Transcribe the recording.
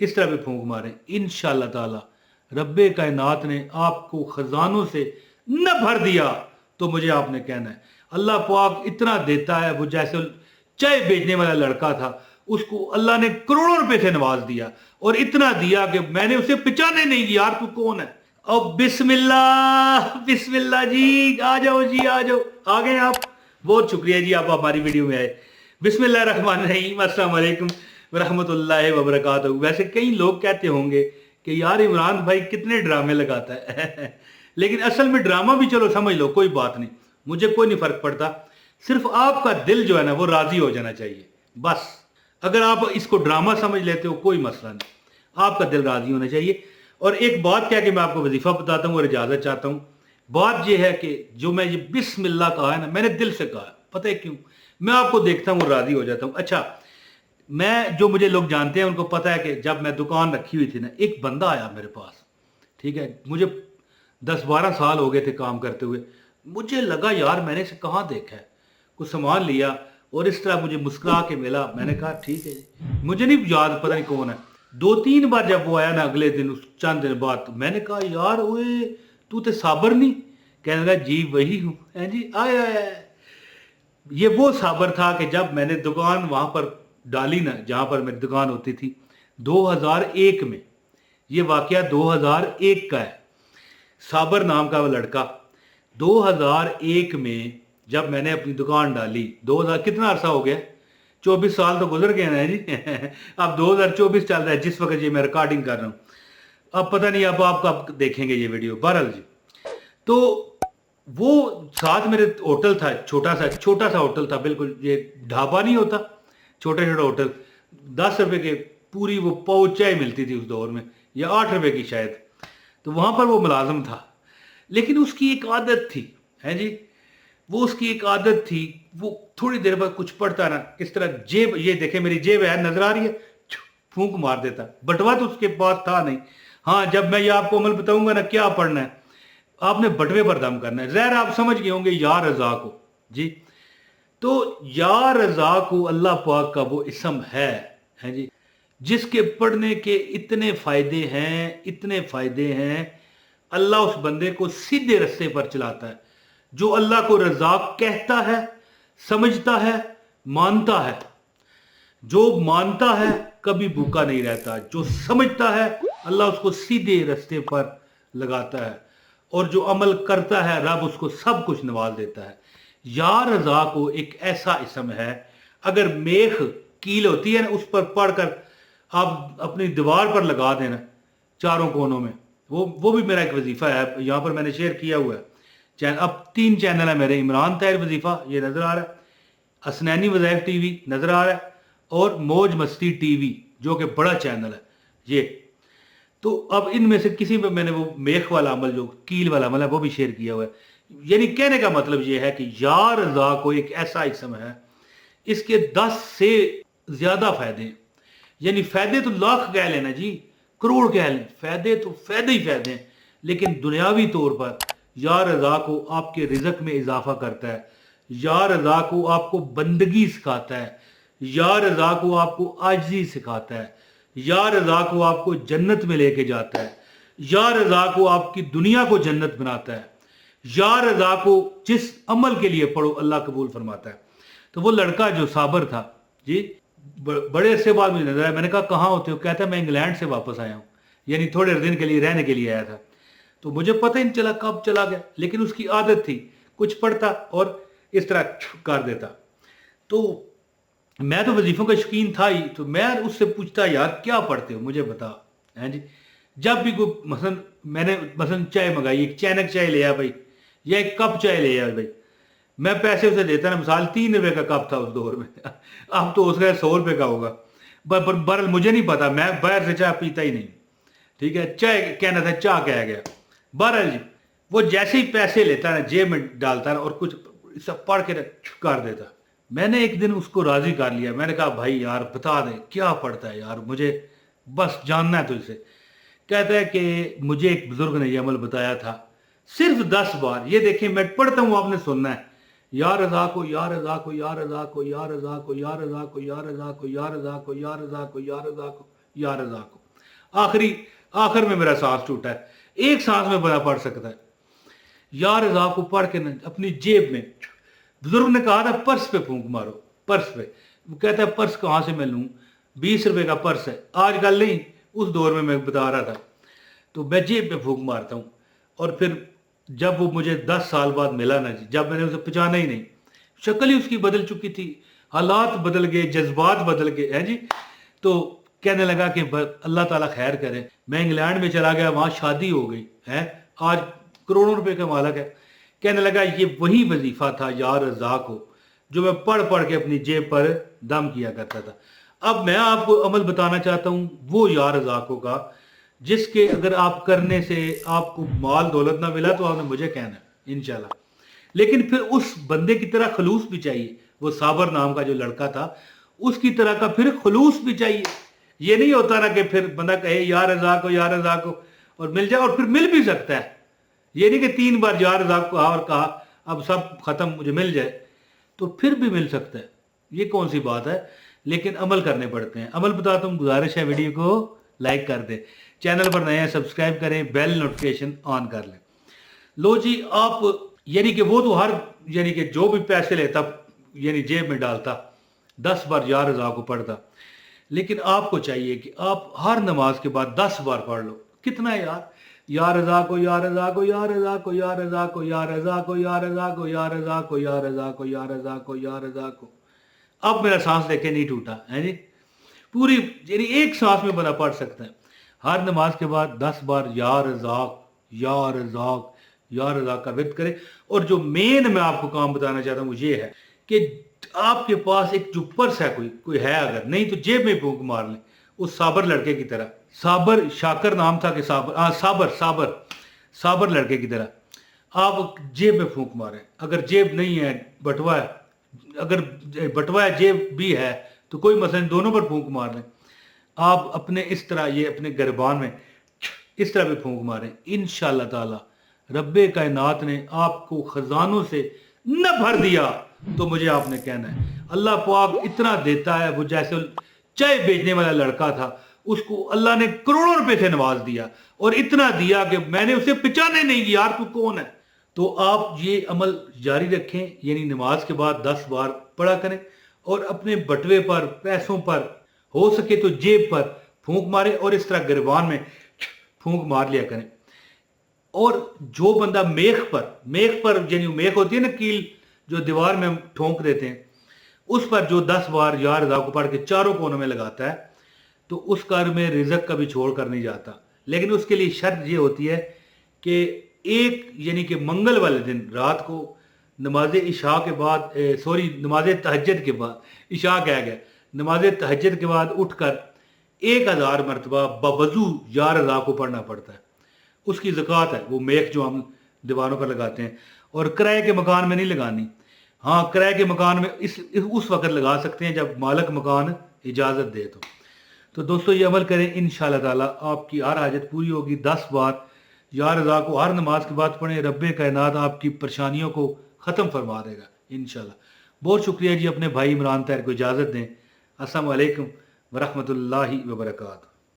इस तरह पे फूंक मारें, इंशाअल्लाह ताला रब्बे कायनात ने आपको खजानों से न भर दिया तो मुझे आपने कहना है अल्लाह पाक इतना देता है। वो जैसे चाय बेचने वाला लड़का था, उसको अल्लाह ने करोड़ों रुपए से नवाज दिया और इतना दिया कि मैंने उसे पहचाने नहीं कि यार तू कौन है। अब बिस्मिल्लाह बिस्मिल्लाह जी, आ जाओ जी, आ जाओ, आ गए आप। बहुत शुक्रिया जी, आप हमारी वीडियो में आए। बिस्मिल्लाह रहमान रहीम, अस्सलाम वालेकुम रहमतुल्लाहि व बरकातहू। वैसे कई लोग कहते होंगे कि यार इमरान भाई कितने ड्रामे लगाता है लेकिन असल में ड्रामा भी चलो समझ लो, कोई बात नहीं, मुझे कोई नहीं फर्क पड़ता। सिर्फ आपका दिल जो है ना वो राजी हो जाना चाहिए बस। अगर आप इसको ड्रामा समझ लेते हो कोई मसला नहीं, आपका दिल राजी होना चाहिए। और एक बात क्या कि मैं आपको वजीफा बताता हूँ और इजाजत चाहता हूँ। बात यह है कि जो मैं ये बिस्मिल्लाह कहा है ना, मैंने दिल से कहा, पता है क्यों? मैं आपको देखता हूँ राजी हो जाता हूँ। अच्छा, मैं जो मुझे लोग जानते हैं उनको पता है कि जब मैं दुकान रखी हुई थी ना, एक बंदा आया मेरे पास, ठीक है, मुझे 10-12 साल हो गए थे काम करते हुए। मुझे लगा यार मैंने इसे कहाँ देखा है। कुछ सामान लिया और इस तरह मुझे मुस्कुरा के मिला। मैंने कहा ठीक है जी, मुझे नहीं याद, पता नहीं कौन है। 2-3 बार जब वो आया ना अगले दिन, उस चंद दिन बाद, तो मैंने कहा यार ओए तू तो साबर नहीं? कहने लगा जी वही हूँ। हैं जी, आया ये वो साबर था कि जब मैंने दुकान वहां पर डाली ना, जहां पर मेरी दुकान होती थी, 2001 में। ये वाकया 2001 का है। साबर नाम का वो लड़का 2001 में जब मैंने अपनी दुकान डाली, 2000 कितना अरसा हो गया, 24 साल तो गुजर गए ना जी अब 2024 चल रहा है जिस वक्त ये मैं रिकॉर्डिंग कर रहा हूँ। अब पता नहीं अब आप कब देखेंगे ये वीडियो। बहरहाल जी, तो वो साथ मेरे होटल था, छोटा सा होटल था, बिल्कुल ये ढाबा नहीं होता, छोटे छोटे होटल। 10 रुपए के पूरी वो पाव चाय मिलती थी उस दौर में, या 8 रुपए की शायद। तो वहां पर वो मुलाजम था, लेकिन उसकी एक आदत थी, है जी, वो उसकी एक आदत थी, वो थोड़ी देर बाद कुछ पढ़ता ना, इस तरह जेब, ये देखे मेरी जेब है नजर आ रही है, फूंक मार देता। बटवा तो उसके पास था नहीं। हाँ, जब मैं ये आपको अमल बताऊंगा ना क्या पढ़ना है, आपने बटवे पर दम करना है। जहर आप समझ गए होंगे या रजा को जी। तो या रजा को अल्लाह पाक का वो इसम है जी, जिसके पढ़ने के इतने फायदे हैं, इतने फायदे हैं। अल्लाह उस बंदे को सीधे रास्ते पर चलाता है। जो अल्लाह को रज़ाक कहता है, समझता है, मानता है। जो मानता है कभी भूखा नहीं रहता, जो समझता है अल्लाह उसको सीधे रास्ते पर लगाता है, और जो अमल करता है रब उसको सब कुछ नवाज देता है। या रजा को एक ऐसा इसम है, अगर मेख कील होती है ना, उस पर पढ़कर आप अपनी दीवार पर लगा देना चारों कोनों में। वो भी मेरा एक वजीफा है, यहाँ पर मैंने शेयर किया हुआ है। अब 3 चैनल है मेरे, इमरान ताहिर वजीफा ये नजर आ रहा है, असनैनी वज़ाइफ टीवी नजर आ रहा है, और मौज मस्ती टीवी जो कि बड़ा चैनल है ये। तो अब इनमें से किसी में मैंने वो मेख वाला अमल, जो कील वाला अमल है, वो भी शेयर किया हुआ है। यानी कहने का मतलब ये है कि या रज़ा को एक ऐसा इसम है, इसके 10 से ज्यादा फायदे हैं। यानी फायदे तो लाख कह लेना जी, करोड़ कह लें, फायदे तो फायदे ही फायदे हैं। लेकिन दुनियावी तौर पर या रज़ा को आपके रिज़्क में इजाफा करता है, या रज़ा को आपको बंदगी सिखाता है, या रज़ा को आपको आजिज़ी सिखाता है, या रज़ा को आपको जन्नत में लेके जाता है, या रज़ा को आपकी दुनिया को जन्नत बनाता है, या रज़ा को जिस अमल के लिए पढ़ो अल्लाह कबूल फरमाता है। तो वो लड़का जो साबर था जी, बड़े अरसे बाद मुझे नजर आया। मैंने कहा कहाँ होते हो? कहता है मैं इंग्लैंड से वापस आया हूँ, यानी थोड़े दिन के लिए रहने के लिए आया था। तो मुझे पता ही नहीं चला कब चला गया, लेकिन उसकी आदत थी, कुछ पढ़ता और इस तरह कर देता। तो मैं तो वजीफों का शौकीन था ही, तो मैं उससे पूछता यार क्या पढ़ते हो, मुझे बता, हैं जी। जब भी कोई मैंने चाय मंगाई, एक चैनक चाय ले आया भाई, या एक कप चाय ले आया भाई, मैं पैसे उसे देता ना, मिसाल 3 रुपए का कप था उस दौर में अब तो उसका 100 रुपए का होगा। पर मुझे नहीं पता, मैं बाहर से चाय पीता ही नहीं, ठीक है। चाय कहना था, चाय कह गया। बहरहाल जी, वो जैसे ही पैसे लेता ना, जेब में डालता ना, और कुछ सब पढ़ के कर देता। मैंने एक दिन उसको राजी कर लिया। मैंने कहा भाई यार बता दे क्या पढ़ता है यार, मुझे बस जानना है तुझसे। कहता है कि मुझे एक बुजुर्ग ने यह अमल बताया था, सिर्फ 10 बार। ये देखिए मैं पढ़ता हूँ, आपने सुनना है। या रज़ा को, या रज़ा को, या रज़ा को, या रज़ा को, या रज़ा को, या रज़ा को, या रज़ा को, या रज़ा को, या रज़ा को, या रज़ा को। आखिर में मेरा सांस टूटा है, एक सांस में बंदा पढ़ सकता है। या रज़ा को पढ़ के न अपनी जेब में, बुजुर्ग ने कहा था पर्स पे फूंक मारो, पर्स पे। वो कहता है पर्स कहाँ से मैं लूँ, 20 रुपए का पर्स है, आजकल नहीं, उस दौर में मैं बता रहा था। तो मैं जेब पे फूंक मारता हूँ। और फिर जब वो मुझे 10 साल बाद मिला ना जी, जब मैंने उसे पहचाना ही नहीं, शक्ल ही उसकी बदल चुकी थी, हालात बदल गए, जज्बात बदल गए हैं जी। तो कहने लगा कि अल्लाह ताला खैर करे। मैं इंग्लैंड में चला गया, वहाँ शादी हो गई है, आज करोड़ों रुपए का मालिक है। कहने लगा ये वही वजीफा था या रज़ा को, जो मैं पढ़ पढ़ के अपनी जेब पर दम किया करता था। अब मैं आपको अमल बताना चाहता हूँ वो या रज़ा को का, जिसके अगर आप करने से आपको माल दौलत ना मिला तो आपने मुझे कहना है इंशाल्लाह। लेकिन फिर उस बंदे की तरह खलूस भी चाहिए। वो साबर नाम का जो लड़का था, उसकी तरह का फिर खलूस भी चाहिए। ये नहीं होता ना कि फिर बंदा कहे या रज़ा को, या रज़ा को, और मिल जाए, और फिर मिल भी सकता है। ये नहीं कि 3 बार या रज़ा को और कहा अब सब खत्म, मुझे मिल जाए, तो फिर भी मिल सकता है। ये कौन सी बात है, लेकिन अमल करने पड़ते हैं। अमल बताता हूँ, गुजारिश है वीडियो को लाइक कर दे, चैनल पर नए हैं सब्सक्राइब करें, बेल नोटिफिकेशन ऑन कर लें। लो जी, आप यानी कि वो तो हर यानी कि जो भी पैसे लेता यानी जेब में डालता, 10 बार या रज़ा को पढ़ता। लेकिन आपको चाहिए कि आप हर नमाज के बाद 10 बार पढ़ लो। कितना है यार, या रज़ा को, या रज़ा को, या रज़ा को, या रज़ा को, या रज़ा को, या रज़ा को, या रज़ा को, या रज़ा को, या रज़ा को, या रज़ा को। अब मेरा सांस लेके नहीं टूटा है जी, पूरी यानी एक सांस में बंदा पढ़ सकता है। हर नमाज के बाद 10 बार या रज़ाक, या रज़ाक, या रज़ा का विर्द करें। और जो मेन मैं आपको काम बताना चाहता हूँ वो ये है कि आपके पास एक जो पर्स है, कोई है अगर नहीं, तो जेब में फूंक मार लें, उस साबर लड़के की तरह। साबर शाकर नाम था कि साबर लड़के की तरह आप जेब में फूंक मारें। अगर जेब नहीं है, बटवा है, अगर बटवा है, जेब भी है, तो कोई मसला नहीं, दोनों पर फूंक मार लें। आप अपने इस तरह ये अपने गिरबान में इस तरह भी फूंक मारें, इंशाअल्लाह ताला रब्बे कायनात ने आपको खजानों से न भर दिया तो मुझे आपने कहना है। अल्लाह पाक इतना देता है, वो जैसे चाय बेचने वाला लड़का था, उसको अल्लाह ने करोड़ों रुपए से नवाज दिया, और इतना दिया कि मैंने उसे पहचाने नहीं कि यार तू कौन है। तो आप ये अमल जारी रखें, यानी नमाज के बाद 10 बार पढ़ा करें, और अपने बटवे पर, पैसों पर, हो सके तो जेब पर फूंक मारे, और इस तरह गिरबान में फूंक मार लिया करें। और जो बंदा मेख पर यानी मेख होती है ना, कील जो दीवार में हम ठोंक देते हैं, उस पर जो 10 बार या रज़ा को पढ़ के चारों कोनों में लगाता है, तो उस घर में रिज़्क कभी छोड़ कर नहीं जाता। लेकिन उसके लिए शर्त ये होती है कि एक यानी कि मंगल वाले दिन रात को नमाज इशा के बाद, नमाज तहज्जुद के बाद, इशा कह गया, नमाज तहज्जुद के बाद उठकर 1000 मरतबा बवजू या रज़ा को पढ़ना पड़ता है। उसकी ज़कात है, वो मेख जो हम दीवारों पर लगाते हैं। और किराए के मकान में नहीं लगानी। हाँ, किराए के मकान में उस वक्त लगा सकते हैं जब मालिक मकान इजाज़त दे। तो दोस्तों ये अमल करें, इंशाअल्लाह ताला आपकी हर हाजत पूरी होगी। 10 बार या रज़ा को हर नमाज के बाद पढ़ें, रब्बे कायनात आपकी परेशानियों को ख़त्म फरमा देगा इंशाअल्लाह। बहुत शुक्रिया जी, अपने भाई इमरान ताहिर को इजाज़त दें। अस्सलामु अलैकुम वरहमतुल्लाहि वबरकातुहू।